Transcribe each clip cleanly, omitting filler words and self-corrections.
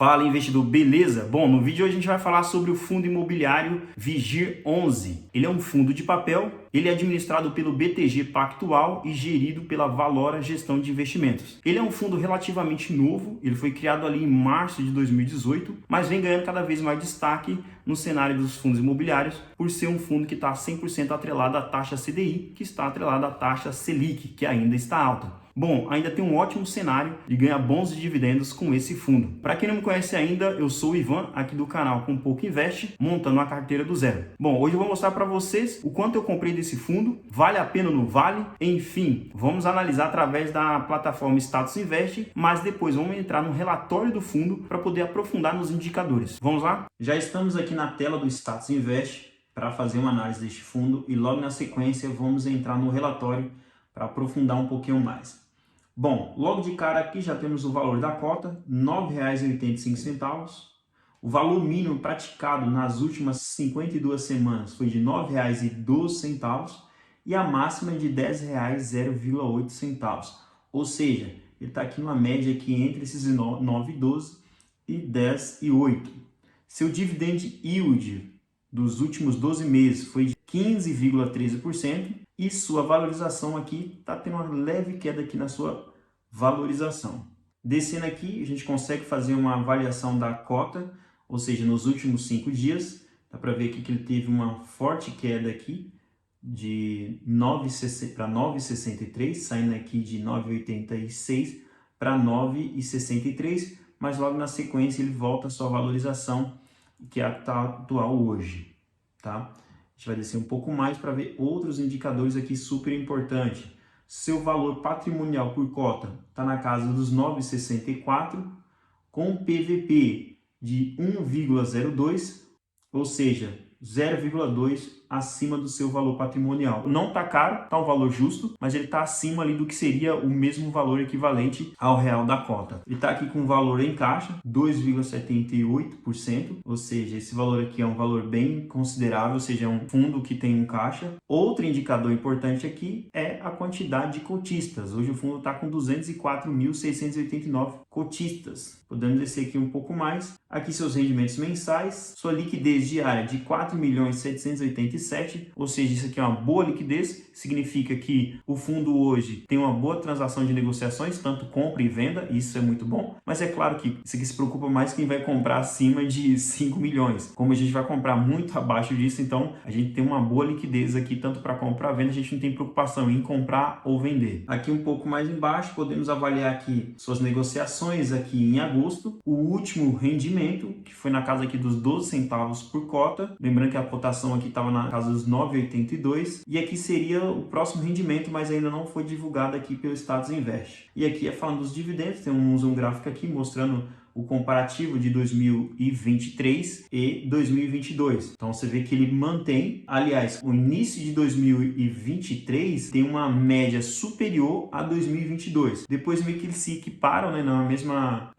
Fala, investidor, beleza? Bom, no vídeo de hoje a gente vai falar sobre o fundo imobiliário Vigir 11. Ele é um fundo de papel, ele é administrado pelo BTG Pactual e gerido pela Valora Gestão de Investimentos. Ele é um fundo relativamente novo, ele foi criado ali em março de 2018, mas vem ganhando cada vez mais destaque no cenário dos fundos imobiliários por ser um fundo que está 100% atrelado à taxa CDI, que está atrelado à taxa Selic, que ainda está alta. Bom, ainda tem um ótimo cenário de ganhar bons dividendos com esse fundo. Para quem não me conhece ainda, eu sou o Ivan, aqui do canal Com Pouco Investe, montando uma carteira do zero. Bom, hoje eu vou mostrar para vocês o quanto eu comprei desse fundo, vale a pena ou não vale? Enfim, vamos analisar através da plataforma Status Invest, mas depois vamos entrar no relatório do fundo para poder aprofundar nos indicadores. Vamos lá? Já estamos aqui na tela do Status Invest para fazer uma análise deste fundo e logo na sequência vamos entrar no relatório para aprofundar um pouquinho mais. Bom, logo de cara aqui já temos o valor da cota, R$ 9,85. O valor mínimo praticado nas últimas 52 semanas foi de R$ 9,12 e a máxima é de R$ 10,08. Ou seja, ele está aqui numa média aqui entre esses 9,12 e 10,08. Seu dividend yield dos últimos 12 meses foi de 15,13%. E sua valorização aqui está tendo uma leve queda aqui na sua valorização. Descendo aqui, a gente consegue fazer uma avaliação da cota, ou seja, nos últimos 5 dias. Dá para ver aqui que ele teve uma forte queda aqui de 9,60 para 9,63, saindo aqui de 9,86 para 9,63, mas logo na sequência ele volta à sua valorização, que é a atual hoje, tá? A gente vai descer um pouco mais para ver outros indicadores aqui super importantes. Seu valor patrimonial por cota está na casa dos 9,64, com PVP de 1,02, ou seja, 0,2 acima do seu valor patrimonial. Não está caro, está um valor justo, mas ele está acima ali do que seria o mesmo valor equivalente ao real da cota. Ele está aqui com um valor em caixa, 2,78%, ou seja, esse valor aqui é um valor bem considerável, ou seja, é um fundo que tem um caixa. Outro indicador importante aqui é a quantidade de cotistas. Hoje o fundo está com 204.689 cotistas. Podemos descer aqui um pouco mais. Aqui seus rendimentos mensais, sua liquidez diária de 4.787, ou seja, isso aqui é uma boa liquidez, significa que o fundo hoje tem uma boa transação de negociações, tanto compra e venda, isso é muito bom, mas é claro que isso aqui se preocupa mais quem vai comprar acima de 5 milhões. Como a gente vai comprar muito abaixo disso, então a gente tem uma boa liquidez aqui, tanto para compra e venda, a gente não tem preocupação em comprar ou vender. Aqui um pouco mais embaixo, podemos avaliar aqui suas negociações aqui em agosto, o último rendimento, que foi na casa aqui dos 12 centavos por cota, lembrando que a cotação aqui estava na casa dos 9,82, e aqui seria o próximo rendimento, mas ainda não foi divulgado aqui pelo Status Invest. E aqui é falando dos dividendos, temos um gráfico aqui mostrando o comparativo de 2023 e 2022. Então você vê que ele mantém, aliás, o início de 2023 tem uma média superior a 2022. Depois meio que eles se equiparam, né, na mesma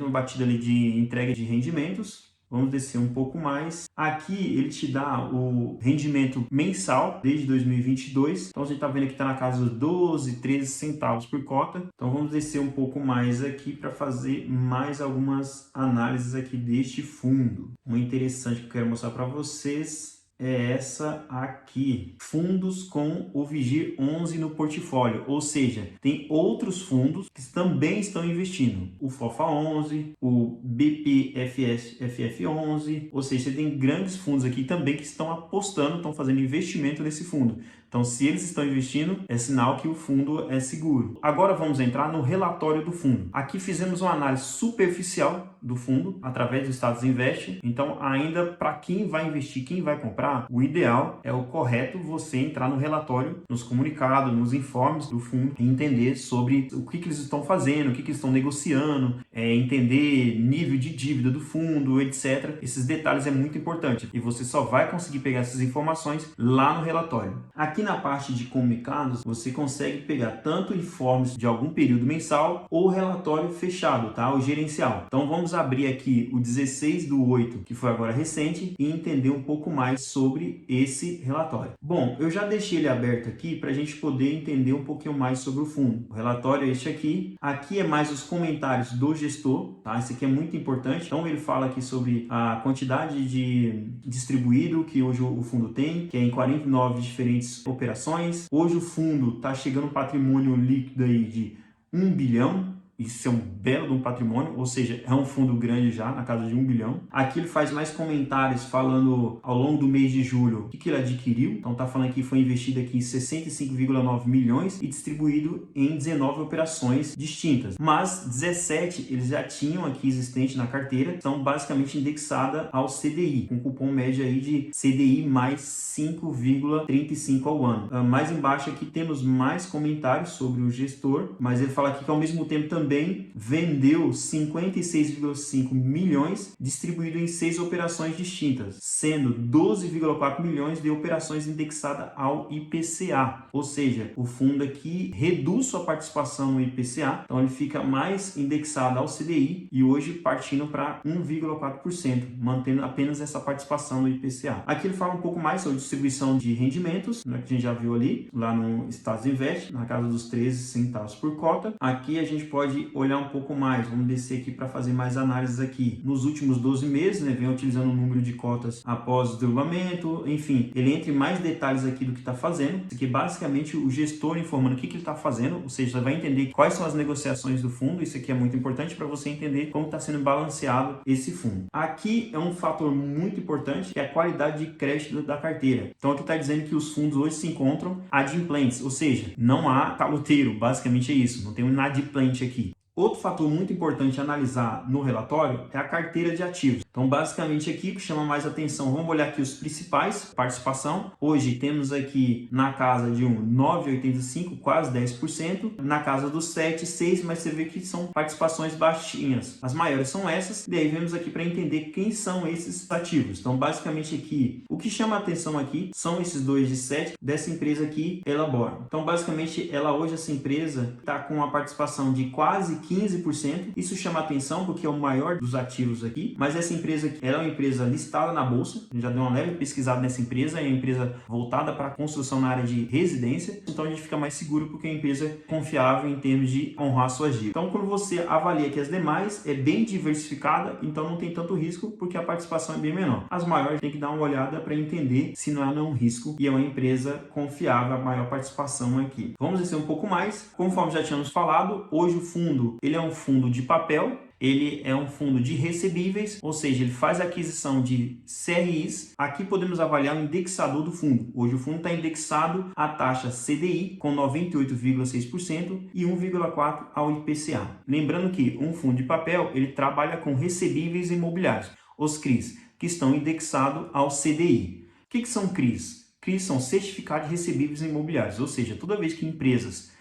batida ali de entrega de rendimentos. Vamos descer um pouco mais. Aqui ele te dá o rendimento mensal desde 2022. Então a gente está vendo que está na casa dos 12, 13 centavos por cota. Então vamos descer um pouco mais aqui para fazer mais algumas análises aqui deste fundo. Uma interessante que eu quero mostrar para vocês é essa aqui, fundos com o Vigir 11 no portfólio, ou seja, tem outros fundos que também estão investindo, o FOFA 11, o BPFF 11, ou seja, você tem grandes fundos aqui também que estão apostando, estão fazendo investimento nesse fundo. Então, se eles estão investindo, é sinal que o fundo é seguro. Agora vamos entrar no relatório do fundo. Aqui fizemos uma análise superficial do fundo através do Status Invest. Então, ainda para quem vai investir, quem vai comprar, o ideal é o correto você entrar no relatório, nos comunicados, nos informes do fundo e entender sobre o que eles estão fazendo, o que eles estão negociando, entender nível de dívida do fundo, etc. Esses detalhes é muito importante e você só vai conseguir pegar essas informações lá no relatório. Aqui Aqui na parte de comunicados, você consegue pegar tanto informes de algum período mensal ou relatório fechado, tá? O gerencial. Então vamos abrir aqui o 16/8, que foi agora recente, e entender um pouco mais sobre esse relatório. Bom, eu já deixei ele aberto aqui para a gente poder entender um pouquinho mais sobre o fundo. O relatório é este aqui. Aqui é mais os comentários do gestor, tá? Esse aqui é muito importante. Então ele fala aqui sobre a quantidade de distribuído que hoje o fundo tem, que é em 49 diferentes operações. Hoje o fundo está chegando um patrimônio líquido aí de 1 bilhão. Isso é um belo de um patrimônio, ou seja, é um fundo grande já, na casa de 1 bilhão. Aqui ele faz mais comentários falando ao longo do mês de julho o que ele adquiriu. Então tá falando que foi investido aqui em 65,9 milhões e distribuído em 19 operações distintas. Mas 17 eles já tinham aqui existente na carteira, são basicamente indexadas ao CDI, com cupom médio aí de CDI mais 5,35 ao ano. Mais embaixo aqui temos mais comentários sobre o gestor, mas ele fala aqui que ao mesmo tempo também vendeu 56,5 milhões distribuído em 6 operações distintas, sendo 12,4 milhões de operações indexadas ao IPCA. Ou seja, o fundo aqui reduz sua participação no IPCA, então ele fica mais indexado ao CDI e hoje partindo para 1,4%, mantendo apenas essa participação no IPCA. Aqui ele fala um pouco mais sobre distribuição de rendimentos, né, que a gente já viu ali, lá no Status Invest, na casa dos 13 centavos por cota. Aqui a gente pode olhar um pouco mais, vamos descer aqui para fazer mais análises aqui. Nos últimos 12 meses, né, vem utilizando o número de cotas após o desdobramento, enfim, ele entra em mais detalhes aqui do que está fazendo, que basicamente o gestor informando o que ele está fazendo, ou seja, você vai entender quais são as negociações do fundo, isso aqui é muito importante para você entender como está sendo balanceado esse fundo. Aqui é um fator muito importante, que é a qualidade de crédito da carteira. Então aqui está dizendo que os fundos hoje se encontram adimplentes, ou seja, não há caloteiro, basicamente é isso, não tem um inadimplente aqui. Outro fator muito importante a analisar no relatório é a carteira de ativos. Então, basicamente aqui, o que chama mais atenção, vamos olhar aqui os principais, participação. Hoje temos aqui na casa de um 9,85, quase 10%. Na casa dos 7, 6, mas você vê que são participações baixinhas. As maiores são essas. E aí vemos aqui para entender quem são esses ativos. Então, basicamente aqui, o que chama a atenção aqui são esses dois de 7 dessa empresa aqui, Elabora. Então, basicamente, ela hoje, essa empresa, está com uma participação de quase 15%. Isso chama atenção porque é o maior dos ativos aqui, mas essa empresa aqui, ela é uma empresa listada na bolsa. A gente já deu uma leve pesquisada nessa empresa, é uma empresa voltada para a construção na área de residência, então a gente fica mais seguro porque é uma empresa confiável em termos de honrar suas dívidas. Então, quando você avalia que as demais é bem diversificada, então não tem tanto risco porque a participação é bem menor. As maiores tem que dar uma olhada para entender se não há um risco e é uma empresa confiável, a maior participação aqui. Vamos descer um pouco mais. Conforme já tínhamos falado, hoje o fundo ele é um fundo de papel, ele é um fundo de recebíveis, ou seja, ele faz a aquisição de CRIs. Aqui podemos avaliar o indexador do fundo. Hoje o fundo está indexado à taxa CDI com 98,6% e 1,4% ao IPCA. Lembrando que um fundo de papel ele trabalha com recebíveis imobiliários, os CRIs, que estão indexados ao CDI. O que são CRIs? CRIs são certificados de recebíveis imobiliários, ou seja, toda vez que empresas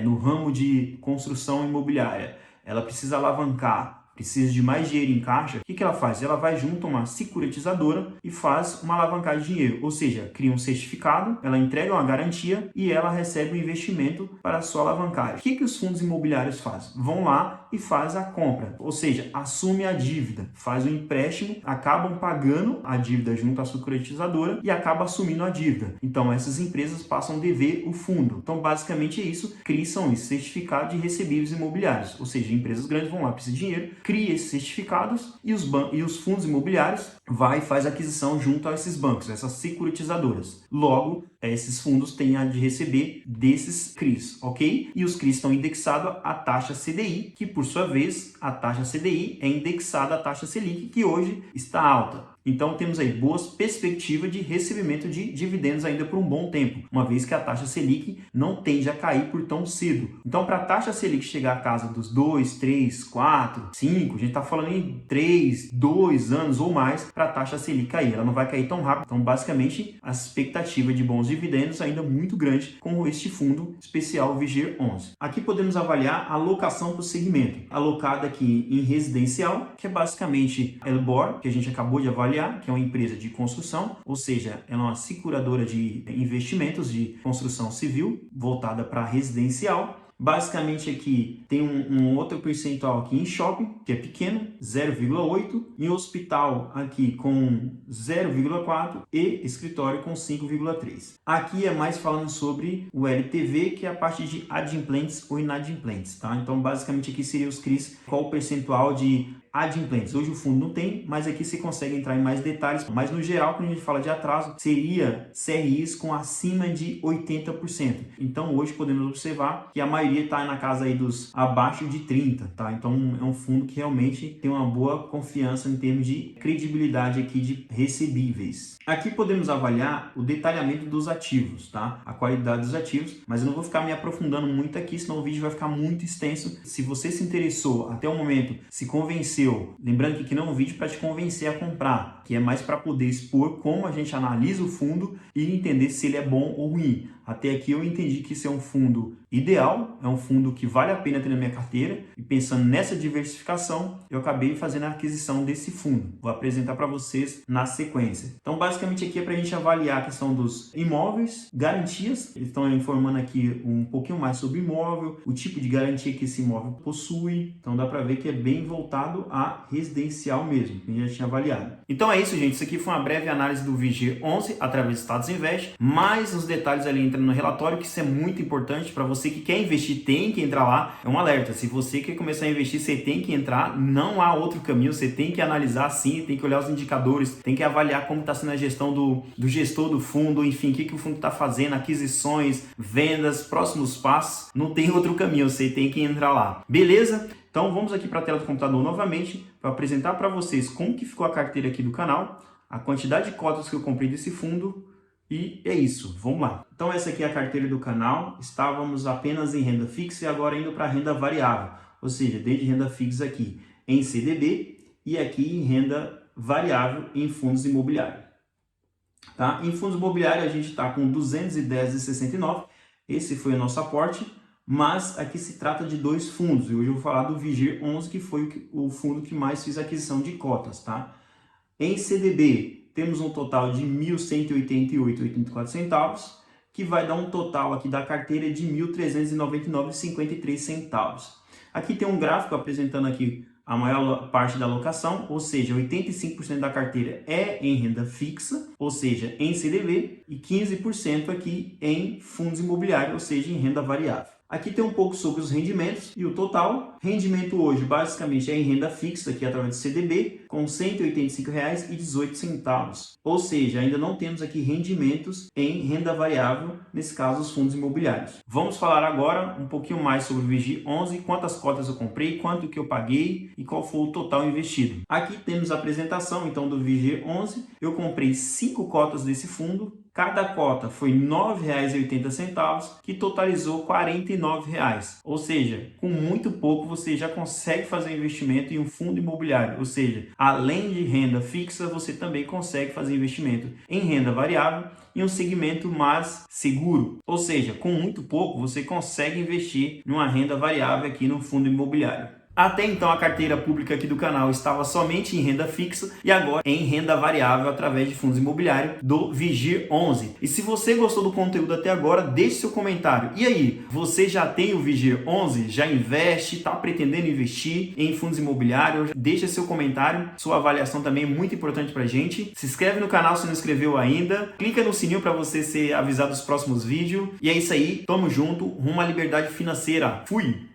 no ramo de construção imobiliária, ela precisa alavancar, precisa de mais dinheiro em caixa, o que ela faz? Ela vai junto a uma securitizadora e faz uma alavancagem de dinheiro, ou seja, cria um certificado, ela entrega uma garantia e ela recebe um investimento para a sua alavancagem. O que os fundos imobiliários fazem? Vão lá e faz a compra, ou seja, assume a dívida, faz o empréstimo, acabam pagando a dívida junto à securitizadora e acaba assumindo a dívida. Então essas empresas passam a dever o fundo. Então basicamente é isso, criam esse certificado de recebíveis imobiliários, ou seja, empresas grandes vão lá, precisam de dinheiro, cria esses certificados e os fundos imobiliários vai e faz aquisição junto a esses bancos, essas securitizadoras. Logo, esses fundos têm a de receber desses CRIs, ok? E os CRIs estão indexados à taxa CDI, que por sua vez, a taxa CDI é indexada à taxa Selic, que hoje está alta. Então temos aí boas perspectivas de recebimento de dividendos ainda por um bom tempo, uma vez que a taxa Selic não tende a cair por tão cedo. Então para a taxa Selic chegar à casa dos 2, 3, 4, 5, a gente está falando em 3, 2 anos ou mais para a taxa Selic cair. Ela não vai cair tão rápido. Então basicamente a expectativa de bons dividendos ainda muito grande com este fundo especial Vigir 11. Aqui podemos avaliar a alocação para o segmento, alocada aqui em residencial, que é basicamente Elbor, que a gente acabou de avaliar, avaliar, que é uma empresa de construção, ou seja, ela é uma seguradora de investimentos de construção civil voltada para residencial. Basicamente aqui tem um outro percentual aqui em shopping, que é pequeno, 0,8, em hospital aqui com 0,4 e escritório com 5,3. Aqui é mais falando sobre o LTV, que é a parte de adimplentes ou inadimplentes, tá? Então basicamente aqui seria os CRIs, qual o percentual de adimplentes. Hoje o fundo não tem, mas aqui você consegue entrar em mais detalhes. Mas no geral, quando a gente fala de atraso, seria CRIs com acima de 80%. Então hoje podemos observar que a maioria está na casa aí dos abaixo de 30%, tá? Então é um fundo que realmente tem uma boa confiança em termos de credibilidade aqui de recebíveis. Aqui podemos avaliar o detalhamento dos ativos, tá? A qualidade dos ativos, mas eu não vou ficar me aprofundando muito aqui, senão o vídeo vai ficar muito extenso. Se você se interessou até o momento, se convenceu, lembrando que aqui não é um vídeo para te convencer a comprar, que é mais para poder expor como a gente analisa o fundo e entender se ele é bom ou ruim. Até aqui eu entendi que isso é um fundo ideal, é um fundo que vale a pena ter na minha carteira, e pensando nessa diversificação, eu acabei fazendo a aquisição desse fundo. Vou apresentar para vocês na sequência. Então basicamente aqui é para a gente avaliar a questão dos imóveis, garantias. Eles estão informando aqui um pouquinho mais sobre o imóvel, o tipo de garantia que esse imóvel possui. Então dá para ver que é bem voltado a residencial mesmo, que a gente já tinha avaliado. Então é isso, gente. Isso aqui foi uma breve análise do VIGIR11 através do Status Invest, mais os detalhes ali entrando no relatório, que isso é muito importante para você que quer investir, tem que entrar lá. É um alerta, se você quer começar a investir, você tem que entrar, não há outro caminho, você tem que analisar sim, tem que olhar os indicadores, tem que avaliar como está sendo a gestão do gestor do fundo, enfim, o que o fundo está fazendo, aquisições, vendas, próximos passos, não tem outro caminho, você tem que entrar lá. Beleza? Então vamos aqui para a tela do computador novamente, para apresentar para vocês como que ficou a carteira aqui do canal, a quantidade de cotas que eu comprei desse fundo. E é isso, vamos lá. Então essa aqui é a carteira do canal, estávamos apenas em renda fixa e agora indo para renda variável, ou seja, desde renda fixa aqui em CDB e aqui em renda variável em fundos imobiliários. Tá? Em fundos imobiliários a gente está com 210,69, esse foi o nosso aporte, mas aqui se trata de dois fundos, e hoje eu vou falar do VIGIR11, que foi o fundo que mais fiz aquisição de cotas. Tá? Em CDB, temos um total de R$ 1.188,84, que vai dar um total aqui da carteira de R$ 1.399,53. Aqui tem um gráfico apresentando aqui a maior parte da alocação, ou seja, 85% da carteira é em renda fixa, ou seja, em CDB, e 15% aqui em fundos imobiliários, ou seja, em renda variável. Aqui tem um pouco sobre os rendimentos e o total. Rendimento hoje basicamente é em renda fixa, aqui através do CDB, com R$ 185,18. Ou seja, ainda não temos aqui rendimentos em renda variável, nesse caso os fundos imobiliários. Vamos falar agora um pouquinho mais sobre o VIGIR11, quantas cotas eu comprei, quanto que eu paguei e qual foi o total investido. Aqui temos a apresentação então do VIGIR11. Eu comprei 5 cotas desse fundo. Cada cota foi R$ 9,80, que totalizou R$ 49. Ou seja, com muito pouco você já consegue fazer investimento em um fundo imobiliário. Ou seja, além de renda fixa, você também consegue fazer investimento em renda variável em um segmento mais seguro. Ou seja, com muito pouco você consegue investir em uma renda variável aqui no fundo imobiliário. Até então a carteira pública aqui do canal estava somente em renda fixa e agora em renda variável através de fundos imobiliários do VIGIR11. E se você gostou do conteúdo até agora, deixe seu comentário. E aí, você já tem o VIGIR11? Já investe? Está pretendendo investir em fundos imobiliários? Deixa seu comentário, sua avaliação também é muito importante para a gente. Se inscreve no canal se não inscreveu ainda, clica no sininho para você ser avisado dos próximos vídeos. E é isso aí, tamo junto, rumo à liberdade financeira. Fui!